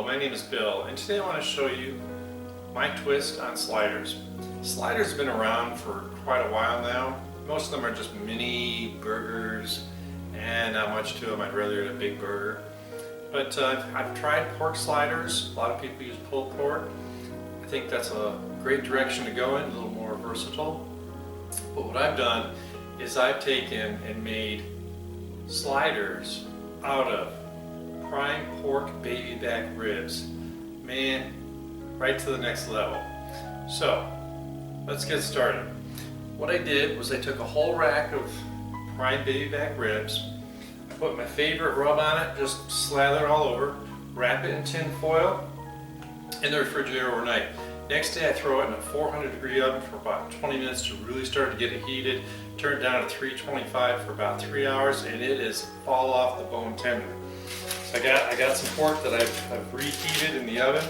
my name is Bill, and today I want to show you my twist on sliders. Sliders have been around for quite a while now. Most of them are just mini burgers and not much to them. I'd rather eat a big burger. But I've tried pork sliders. A lot of people use pulled pork. I think that's a great direction to go in, a little more versatile. But what I've done is I've taken and made sliders out of prime pork baby back ribs. Man, right to the next level. So let's get started. What I did was I took a whole rack of prime baby back ribs. I put my favorite rub on it, just slather it all over, wrap it in tin foil in the refrigerator overnight. Next day I throw it in a 400-degree oven for about 20 minutes to really start to get it heated. Turn it down to 325 for about 3 hours, and it is fall off the bone tender. So I got some pork that I've reheated in the oven.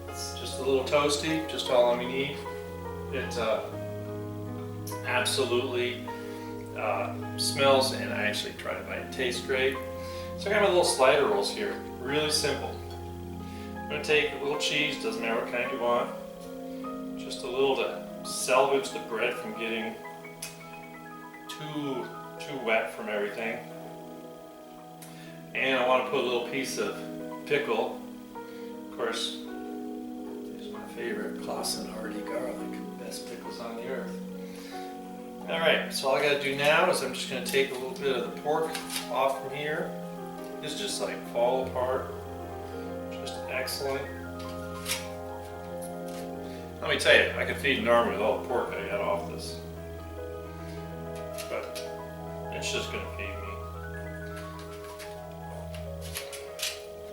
It's just a little toasty, just all we need. It absolutely smells, and I actually tried it, it tastes great. So I got my little slider rolls here, really simple. I'm going to take a little cheese, doesn't matter what kind you want, just a little to salvage the bread from getting too wet from everything. And I want to put a little piece of pickle. Of course, this is my favorite, Clausen Hardy garlic, best pickles on the earth. Alright, so all I got to do now is I'm just going to take a little bit of the pork off from here. This just like fall apart. Just excellent. Let me tell you, I could feed an army with all the pork I got off this. But it's just going to feed me.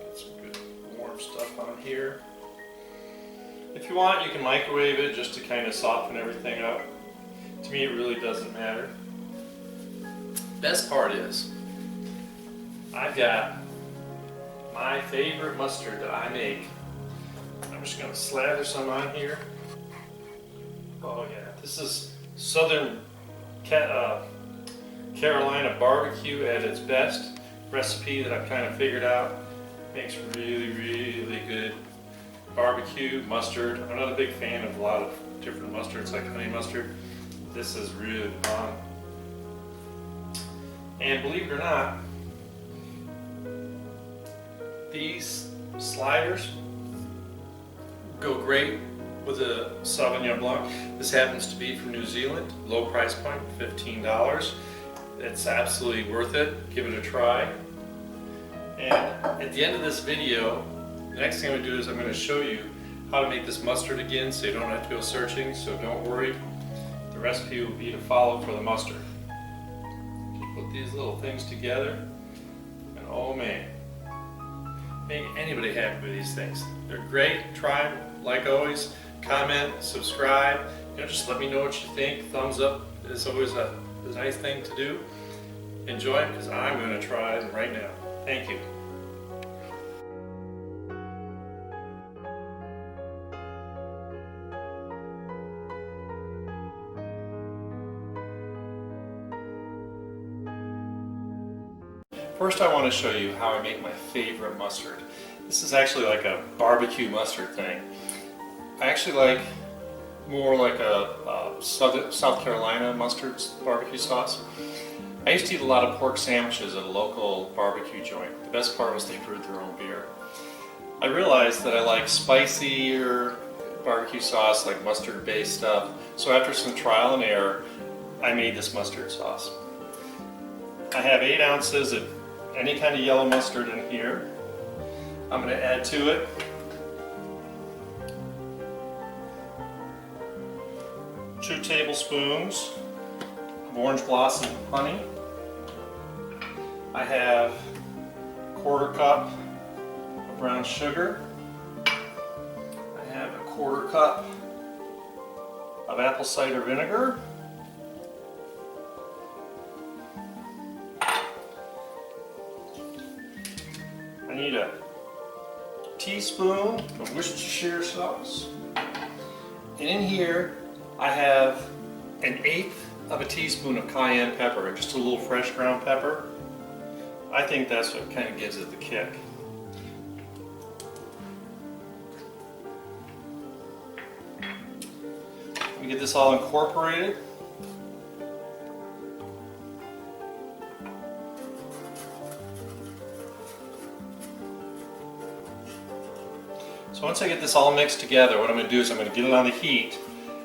Get some good warm stuff on here. If you want, you can microwave it just to kind of soften everything up. To me, it really doesn't matter. Best part is, I've got my favorite mustard that I make. I'm just going to slather some on here. Oh yeah, this is Southern Carolina barbecue at its best. Recipe that I've kind of figured out. Makes really, really good barbecue mustard. I'm not a big fan of a lot of different mustards like honey mustard. This is really fun. And believe it or not, these sliders go great with a Sauvignon Blanc. This happens to be from New Zealand, low price point, $15. It's absolutely worth it. Give it a try. And at the end of this video, the next thing I'm going to do is I'm going to show you how to make this mustard again so you don't have to go searching, so don't worry. The recipe will be to follow for the mustard. Just put these little things together, and oh man, make anybody happy with these things. They're great. Try them. Like always, comment, subscribe. Just let me know what you think. Thumbs up is always a nice thing to do. Enjoy it, because I'm going to try them right now. Thank you. First, I want to show you how I make my favorite mustard. This is actually like a barbecue mustard thing. I actually like more like a South Carolina mustard barbecue sauce. I used to eat a lot of pork sandwiches at a local barbecue joint. The best part was they brewed their own beer. I realized that I like spicier barbecue sauce, like mustard-based stuff. So after some trial and error, I made this mustard sauce. I have 8 ounces of any kind of yellow mustard in here. I'm going to add to it two tablespoons of orange blossom honey. I have a 1/4 cup of brown sugar. I have a 1/4 cup of apple cider vinegar. I need a teaspoon of Worcestershire sauce. And in here I have 1/8 of a teaspoon of cayenne pepper, just a little fresh ground pepper. I think that's what kind of gives it the kick. We get this all incorporated. So once I get this all mixed together, what I'm going to do is I'm going to get it on the heat,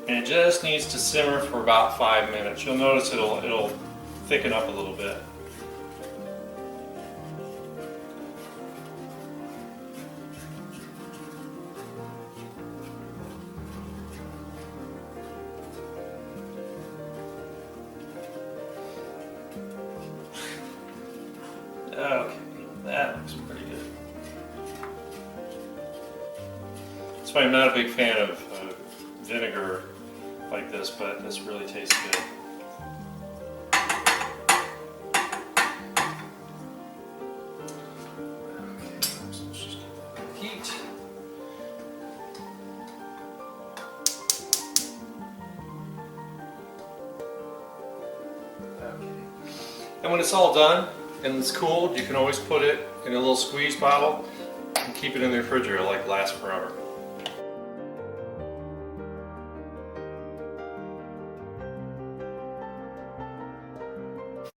and it just needs to simmer for about 5 minutes. You'll notice it'll thicken up a little bit. Okay, that looks pretty good. That's why I'm not a big fan of vinegar like this, but this really tastes good. Okay, so let's just get that on heat. Okay. And when it's all done and it's cooled, you can always put it in a little squeeze bottle and keep it in the refrigerator, like last forever.